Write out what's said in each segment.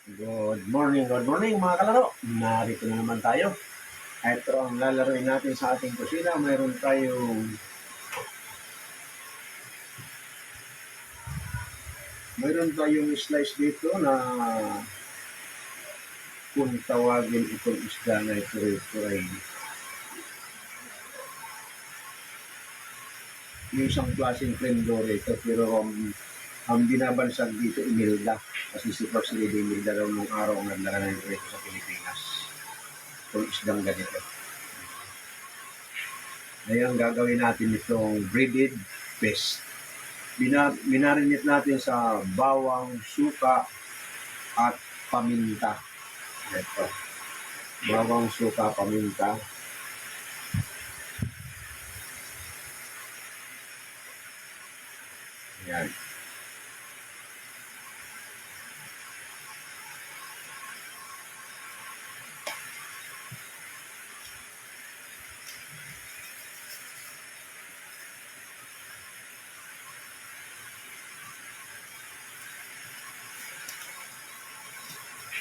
Good morning mga kalaro. Narito na naman tayo. Ito ang lalaroin natin sa ating kusina. Mayroon tayong slice dito na kung tawagin itong isda na ito ay yung isang klaseng cremdore ito, pero ang binabansag dito Imelda, kasi si First Lady Imelda daw nung araw ang naglaranay ito sa Pilipinas. Itong isdang ganito. Ngayon gagawin natin itong breaded paste. Minarinate natin sa bawang, suka, at paminta. Ito. Bawang, suka, paminta. Yan.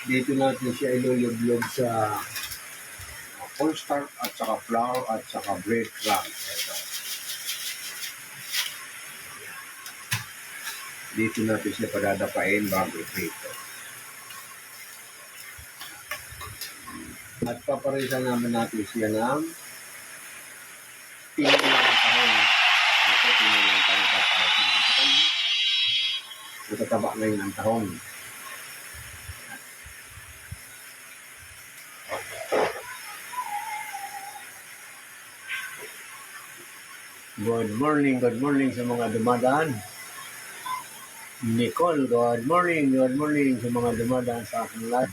Dito natin siya ilulublog sa cornstarch at saka flour at saka breadcrumbs. Ito. Dito natin siya padadapain bago ito. At paparisan naman natin siya ng tinulang tahong. Ito, tinulang tahong paparisan natin. Itataba ngayon ang tahong. Good morning sa mga dumadaan. Nicole, good morning sa mga dumadaan sa aking live.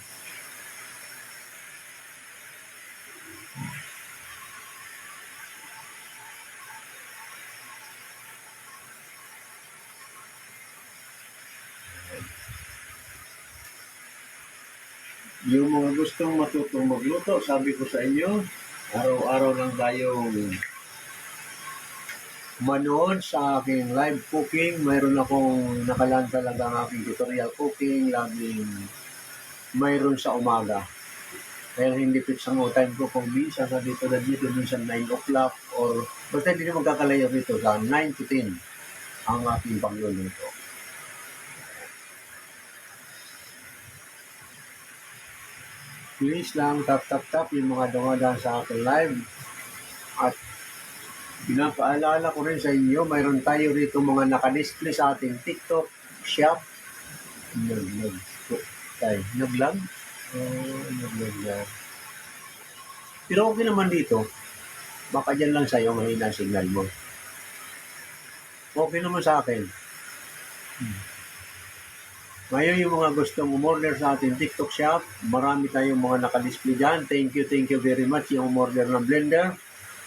Yung mga gustong matutong magluto, sabi ko sa inyo, araw-araw lang tayong manood sa aking live cooking. Mayroon akong nakalaan talaga ang aking tutorial cooking. Laging mayroon sa umaga. Kaya hindi fix ang time ko kung minsan na dito, minsan 9 o'clock or basta hindi naman magkakalayo rito sa 9 to 10 ang aking pagluluto. Please lang tap yung mga dumadaan sa aking live. At pinapaalala ko rin sa inyo, mayroon tayo rito mga nakadisplay sa ating TikTok shop. Naglag? Pero okay naman dito. Baka dyan lang sa'yo mahina ang signal mo. Okay naman sa akin. Ngayon yung mga gustong umorder sa ating TikTok shop, marami tayong mga nakadisplay dyan. Thank you very much yung umorder ng blender.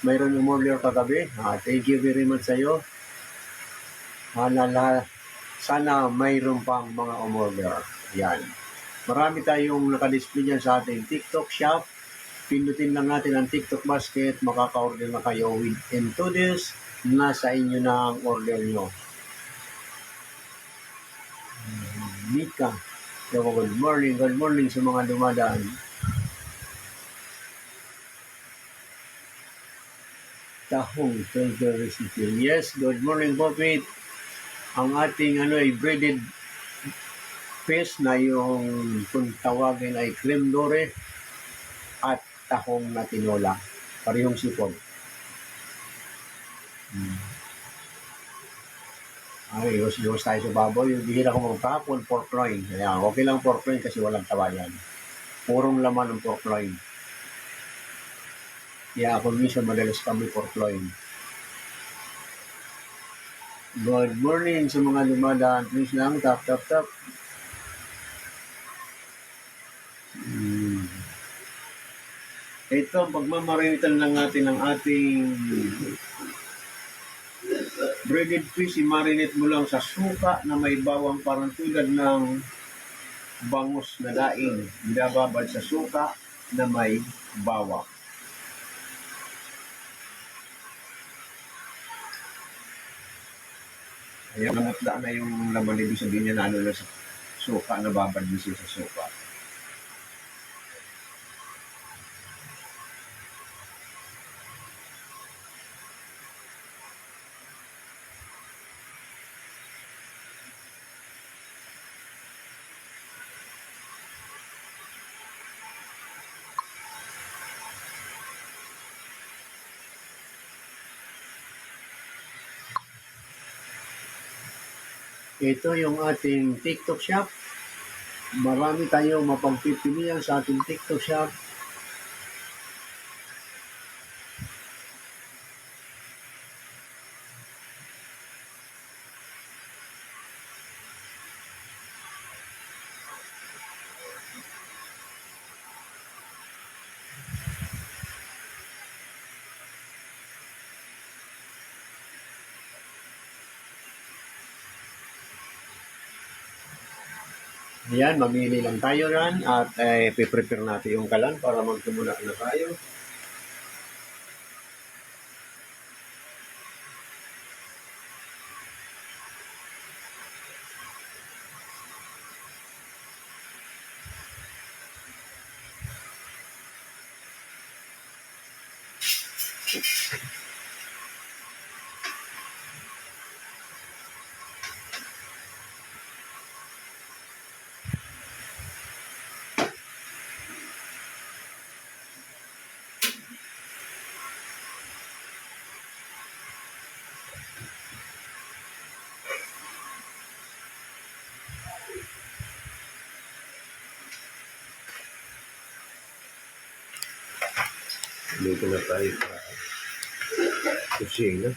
Mayroon umorder kagabi. Thank you very much sa iyo. Sana mayroon pang mga umorder. Yan. Marami tayong nakadisplay dyan sa ating TikTok shop. Pindutin lang natin ang TikTok basket. Makaka-order na kayo within 2 days. Nasa inyo na ang order nyo. Mika. Good morning sa mga dumadaan. Tahong filter recipe. Yes, good morning Popit. Ang ating ay breaded fish na yung kung tawagin ay cremdore at tahong na tinola. Parehong sipon. Ay, iwas tayo sa baboy. Yung bihira ko magpapon, pork loin. Kaya okay lang pork loin kasi walang tawayan. Purong laman ng pork loin. Kaya ako minsan madalas kami pork loin. Good morning sa mga dumadaan. Please lang, tap. Ito, pagmamarinitan lang natin ang ating breaded fish. I-marinate mo lang sa suka na may bawang, parang tulad ng bangus na daing. Binababad sa suka na may bawang. Ayan, namatla na yung laman, ibig sabihin niya na sa suka, nababad niya sa suka. Ito yung ating TikTok shop. Marami tayong mapagpipilian sa ating TikTok shop. Ayan, mamili lang tayo ran at piprepare natin yung kalan para magtumula na tayo. Dito na tayo sa kusina.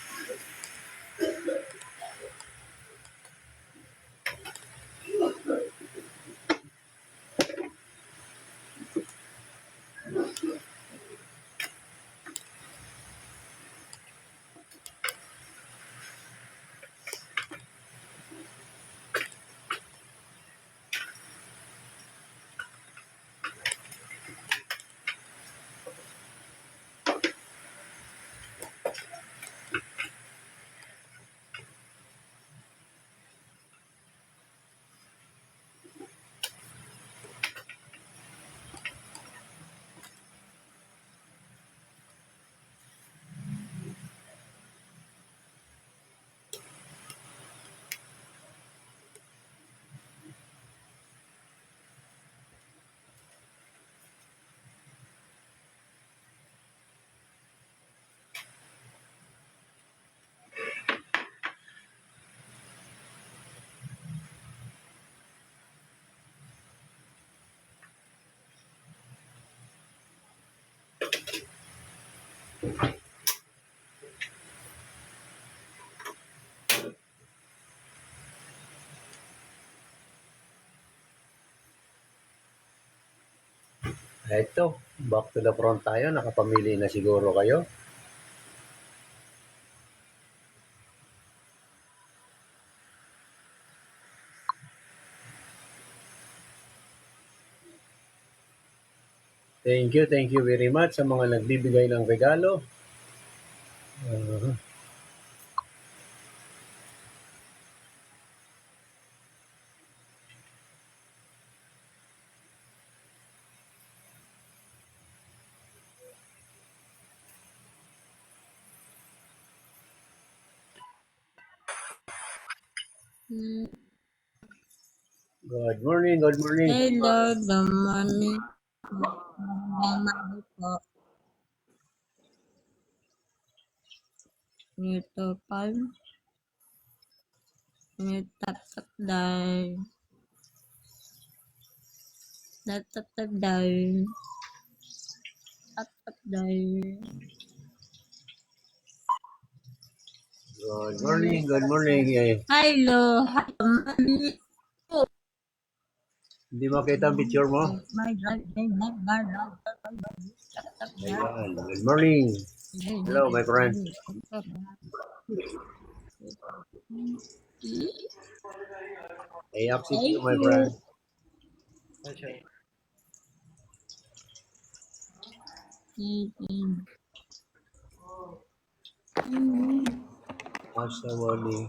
Ito, back to the front tayo. Nakapamili na siguro kayo. Thank you very much sa mga nagbibigay ng regalo. Good morning, good morning. Hello, good morning. Magandang po. Ito pa. Tatap dahil. Tatap dahil. Tatap dahil. Good morning, good morning. Hello, Hindi makita ang picture mo? Ayan, Ayan, good morning. Hello, my friend. I accept you, my friend. Asa wali.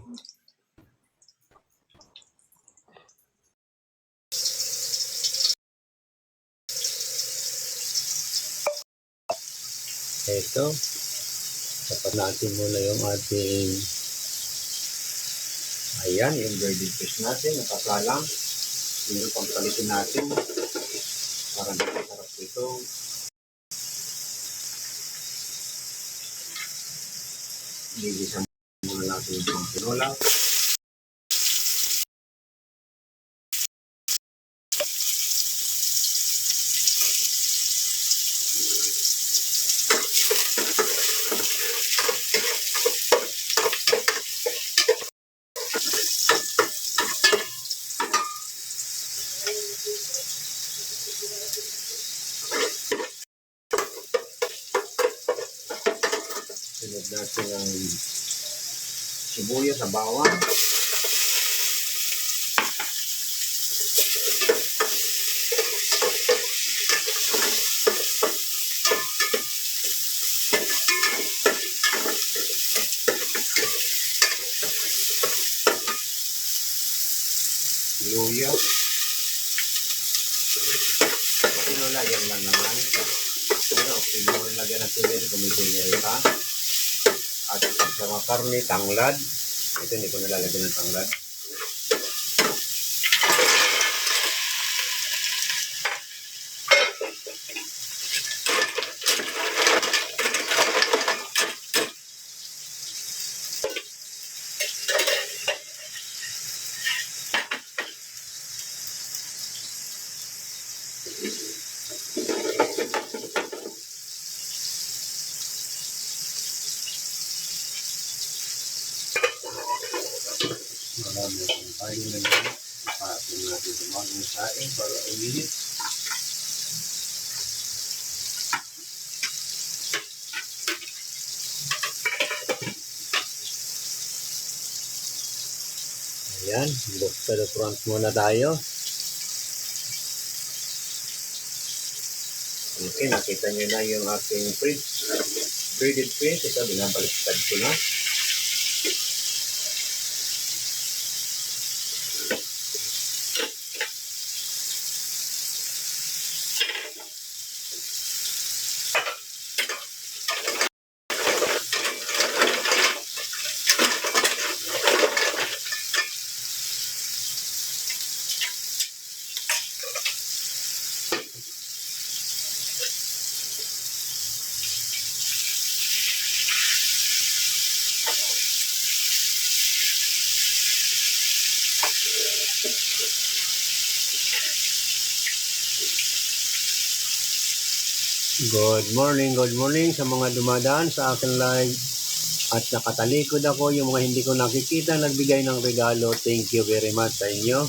Ito, tapat natin muna yung ating ayan, yung breaded fish natin, nakasalang. Pero pagpalitin natin para masarap ito. Gigisa muna natin yung tinola. natin ng sibuyas sa bawang. Luya. Pinula, yan lang naman. Pero, pinula lagyan ng silir kung may silir pa. At sa mga karne, tanglad. Ito, hindi ko nalalagyan ng tanglad. Marami akong kain na yun. Ipapin natin sa mga saing para uminit. Ayan, look to the front muna tayo. Okay, nakita nyo na yung ating breaded fish. Ito, binabaliktad ko na. Good morning sa mga dumadaan sa akin live. At nakatalikod ako, yung mga hindi ko nakikita, nagbigay ng regalo. Thank you very much sa inyo.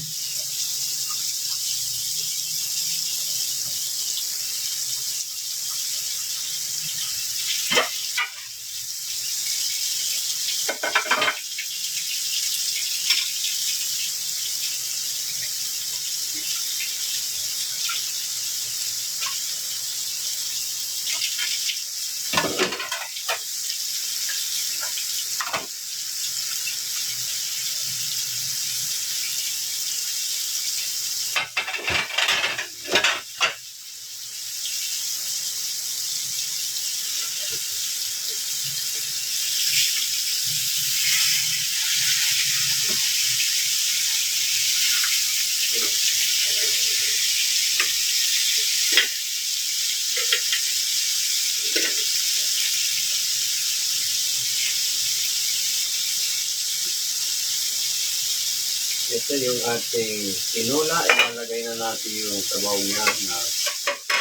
Ito yung ating tinola. Ilalagay na natin yung sabaw niya na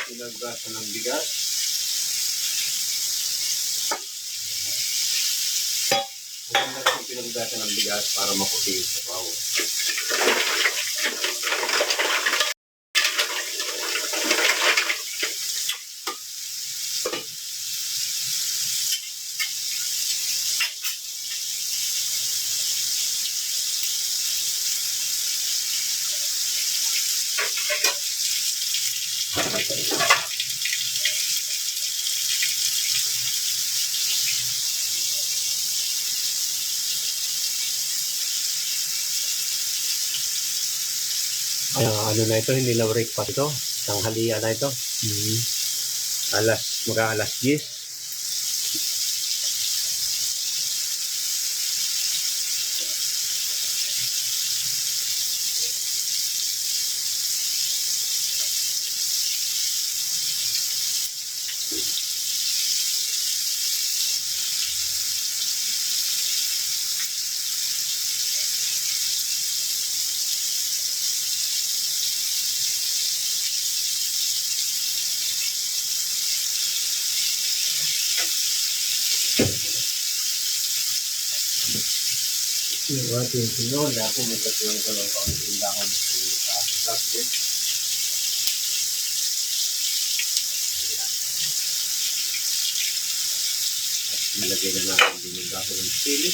pinaggasan ng bigas. Maganda kasi pinaggasan ng bigas para maputi yung sabaw. Ano na ito, hindi na breakfast ito. Tanghalian na ito. Mag-alas 10. Yung ating tinola, pumipatuloy ko ng kaunting dahon sa ating basket. At Nilagay na natin din yung baso ng sili.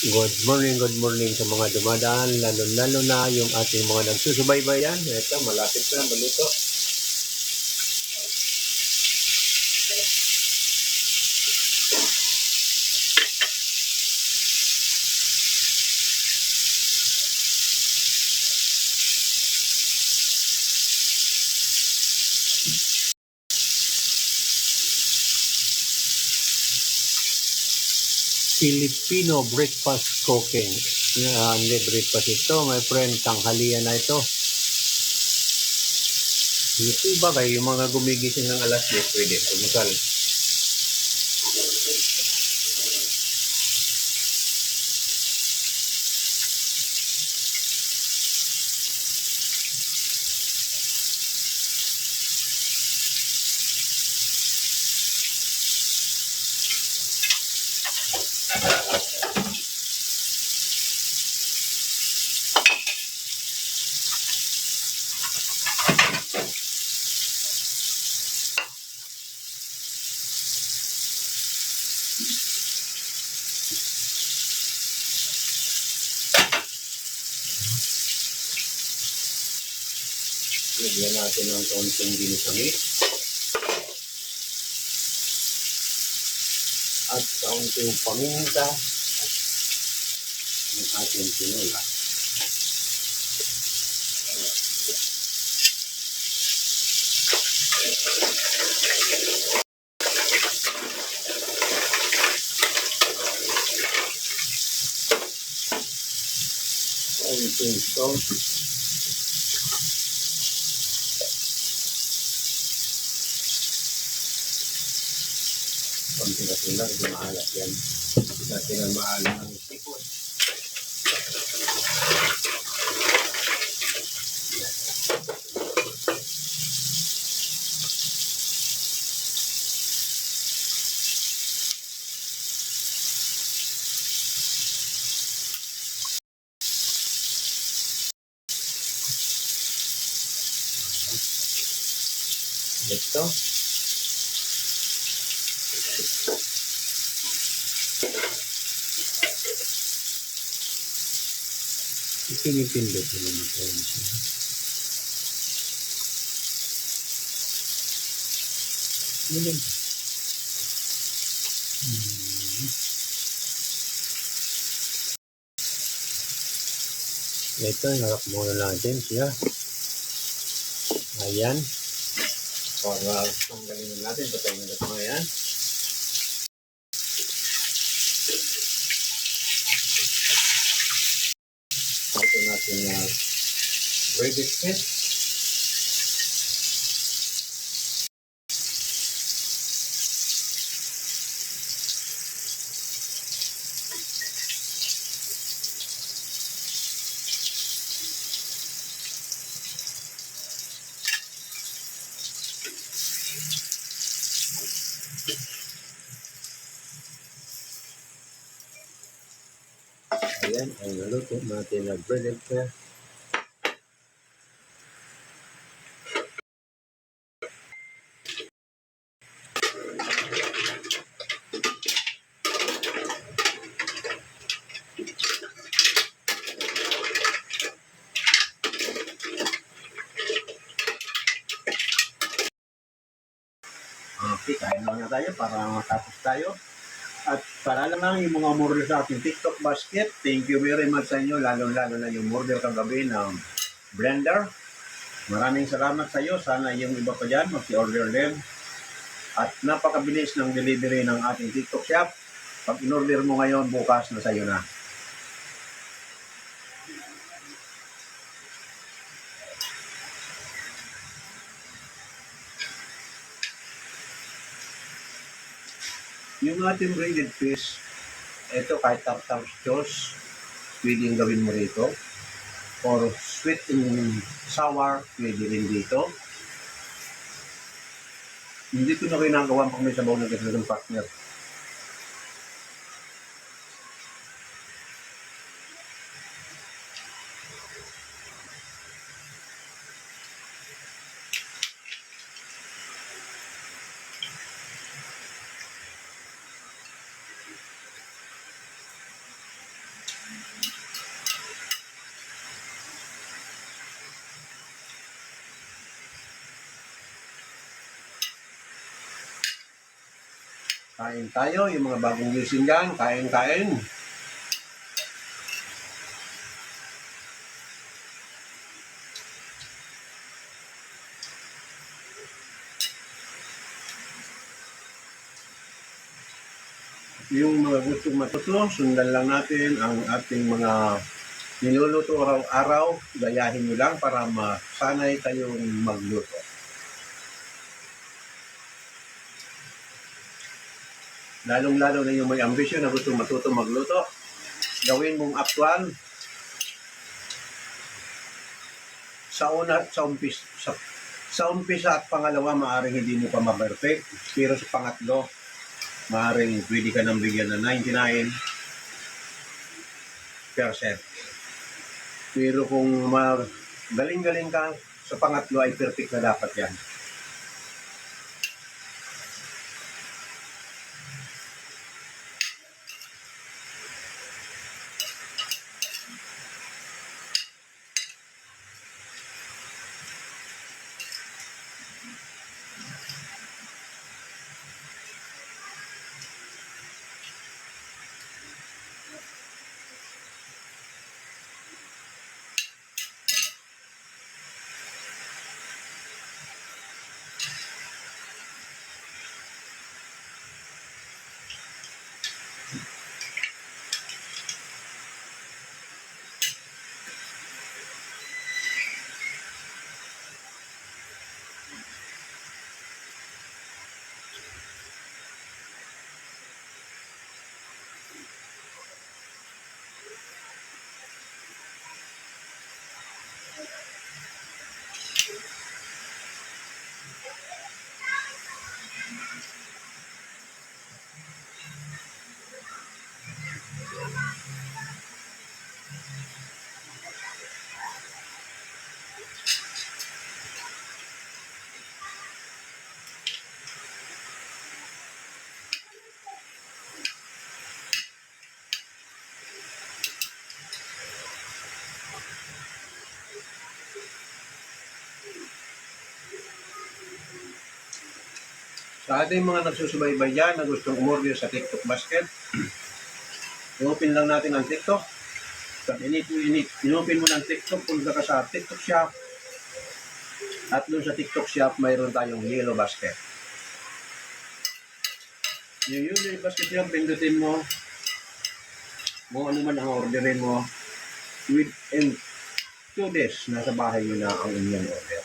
Good morning sa mga dumadaan, lalo na yung ating mga nagsusubaybayan. Ito, malapit na, maluto. Filipino breakfast cooking. Hindi breakfast ito, my friend. Tanghalian na ito. Yung iba kayo, yung mga gumigising ng alas 10, pwede. Tumusal. Lagyan natin ng konting ginisangit. At kaunting paminta ng ating tinola. Kaunting salt. Konti kasi lang, hindi maalat yan. Dati nga maalat ang sipon. Ito. Pinipindot ko naman ito. Ito, harap muna natin siya. Ayan. Para tanggalin natin, patayin na ito ngayon. Ito natin na breaded fish. Ayan, ang naluto natin na breaded fish. Okay, kain lang na tayo para matapos tayo. At para lang yung mga order sa ating TikTok basket, thank you very much sa inyo, lalo-lalo na yung order kagabi ng blender. Maraming salamat sa iyo. Sana yung iba pa dyan, mag-order din. At napakabilis ng delivery ng ating TikTok shop. Pag in-order mo ngayon, bukas na sa iyo na. Yung ating breaded fish, ito kahit tartar sauce, pwedeng gawin mo rito. Or sweet and sour, pwede rin dito. Hindi ko na ginagawa pag may sabaw na gano'n ng partner. Kain tayo, yung mga bagong gising dyan, kain. Yung mga gustong matuto, sundan lang natin ang ating mga niluluto araw-araw. Gayahin nyo lang para masanay kayong magluto. Lalong-lalo na yung may ambisyon na gusto matuto magluto. Gawin mong aktwal sa umpisa at pangalawa, maaaring hindi mo pa ma-perfect. Pero sa pangatlo, maaaring pwede ka nang bigyan ng 99%. Pero kung galing-galing ka, sa pangatlo ay perfect na dapat yan. Sa ating mga nagsusubaybay dyan na gustong umorder sa TikTok Basket, i-open lang natin ang TikTok. Pag in-open mo ng TikTok, punta ka sa TikTok Shop. At doon sa TikTok Shop, mayroon tayong Yellow Basket. Yung Yellow Basket yan, pindutin mo. Kung ano man ang orderin mo, within 2 days, nasa bahay mo na ang inyong order.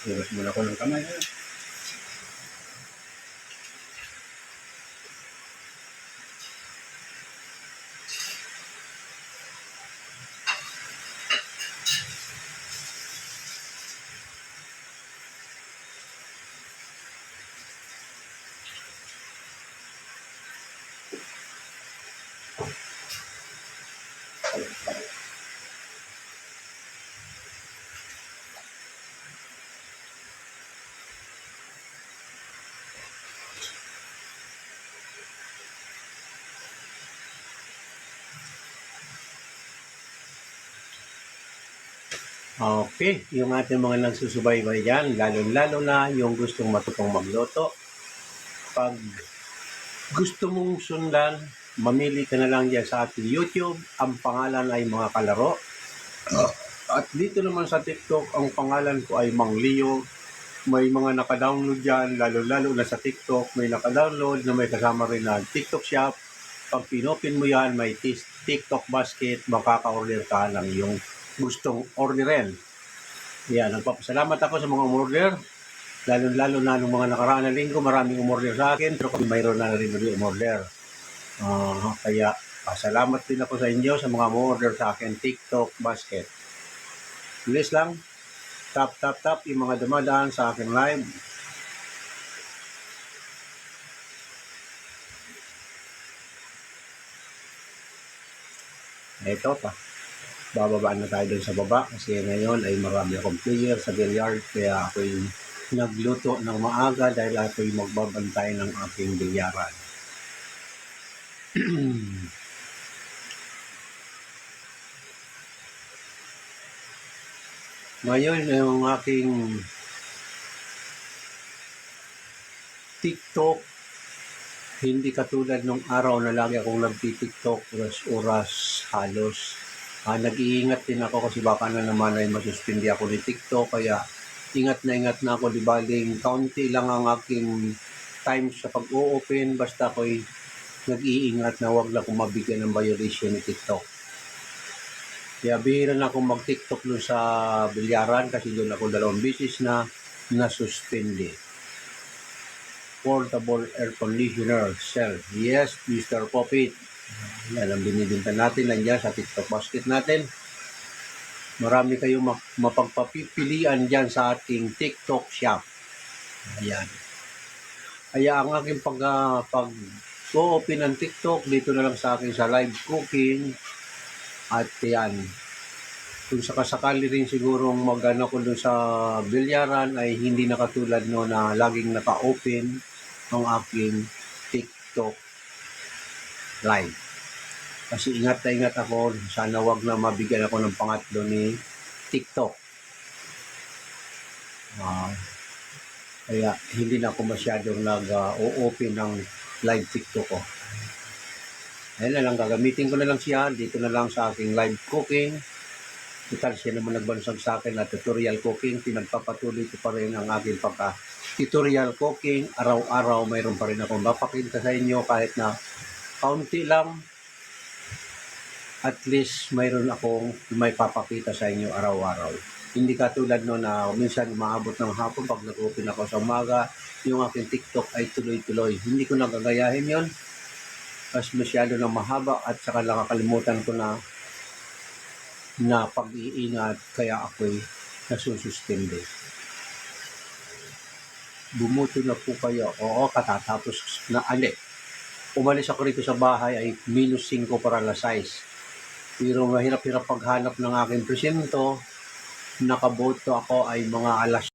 Hugas muna ko ng kamay. Okay, yung ating mga nagsusubaybay dyan, lalo-lalo na yung gustong matutong magluto. Pag gusto mong sundan, mamili ka na lang dyan sa ating YouTube. Ang pangalan ay Mga Kalaro. At dito naman sa TikTok, ang pangalan ko ay Mang Leo. May mga naka-download dyan, lalo-lalo na sa TikTok. May naka-download na may kasama rin na TikTok Shop. Pag pinopin mo yan, may TikTok basket, makaka-order ka ng yung gustong orderin. Yan, nagpapasalamat ako sa mga umorder. Lalo-lalo na nung mga nakaraan na linggo, maraming umorder sa akin. Pero kung mayroon na rin umorder. Kaya, pasalamat din ako sa inyo sa mga umorder sa akin TikTok basket. Bilis lang. Tap yung mga dumadaan sa aking live. Ito pa. Bababaan na tayo dun sa baba kasi ngayon ay marami akong player sa billiard kaya ako'y nagluto ng maaga dahil ako'y magbabantay ng aking bilyaran. Ngayon yung aking TikTok hindi katulad nung araw na lagi akong nagti-TikTok oras-oras halos. Nag-iingat din ako kasi baka na naman ay masuspindi ako ni TikTok kaya ingat na ako di baling kaunti lang ang aking time sa pag-o-open basta ako'y nag-iingat na wag na akong mabigyan ng violation ni TikTok. Kaya bihira na akong mag-TikTok doon sa bilyaran kasi doon ako 2 beses na nasuspindi. Portable air conditioner cell. Yes, Mr. Popit. Yan ang binibinta natin nandiyan sa TikTok basket natin. Marami kayong mapagpapipilian dyan sa ating TikTok shop. Ayan. Kaya ang aking pag-open ng TikTok dito na lang sa akin sa live cooking. At yan. Kung sakasakali rin sigurong mag-ano ko dun sa bilyaran ay hindi na katulad no na laging naka-open ang aking TikTok live. Kasi ingat ako, sana wag na mabigyan ako ng pangatlo ni TikTok. Kaya hindi na ako masyadong nag-open ng live TikTok ko. Ayun na lang, gagamitin ko na lang siya dito na lang sa aking live cooking. Total siya naman nagbansag sa akin na tutorial cooking. Pinagpapatuloy ko pa rin ang aking tutorial cooking. Araw-araw mayroon pa rin akong mapakita sa inyo kahit na kaunti lang. At least mayroon akong may papakita sa inyo araw-araw. Hindi katulad no na minsan maabot ng hapon pag nag-open ako sa umaga, yung aking TikTok ay tuloy-tuloy. Hindi ko nagagayahin yon. Mas masyado na mahaba at saka nakakalimutan ko na pag-iingat kaya ako'y nasususpende. Bumuto na po kayo. Oo, katatapos na umalis ako rito sa bahay ay -5 para alas 6. Pero mahirap-hirap paghanap ng aking presinto. Nakaboto ako ay mga alas